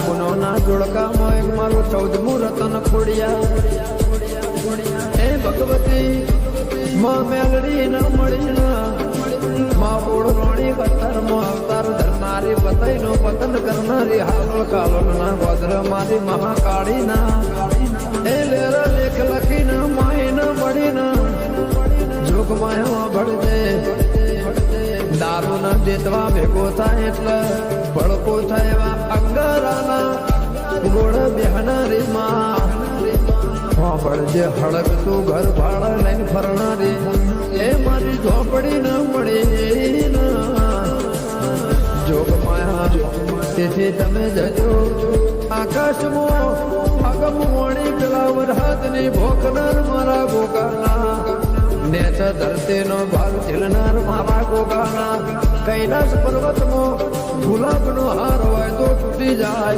ગુનોના જોડકામાં એક મારું 14મું રતન ખોડિયા એ ભગવતી માં મેલડી ન મળી માં ઓળવાણી કતરમાં અવતાર ધરનારી પતઈનો પતન કરનારી હાલો કાલોના ગોધર મારી મહાકાળી ના એ લેરા લેખ લખીને માય ન મળી જોગ માયા ભળજે દારૂ ના દેતવા ભેગો થાય એટલે ભડકો થાય એવા અંગારાના ગોળ બેહનારી માં ભળજે હળક તું ઘર ભાડા લઈને ફરનારી એ મારી ઝોપડી ન મળી જોગ માયા તેથી તમે જજો આકાશમાં અગમ વણી પેલા વરહાદની ભોકનાર મારા ગોગાના નેચ ધરતીનો ભાગ ઝીલનાર મારા ગોગાના કૈલાસ પર્વતમાં ગુલાબનો હાર હોય તો તૂટી જાય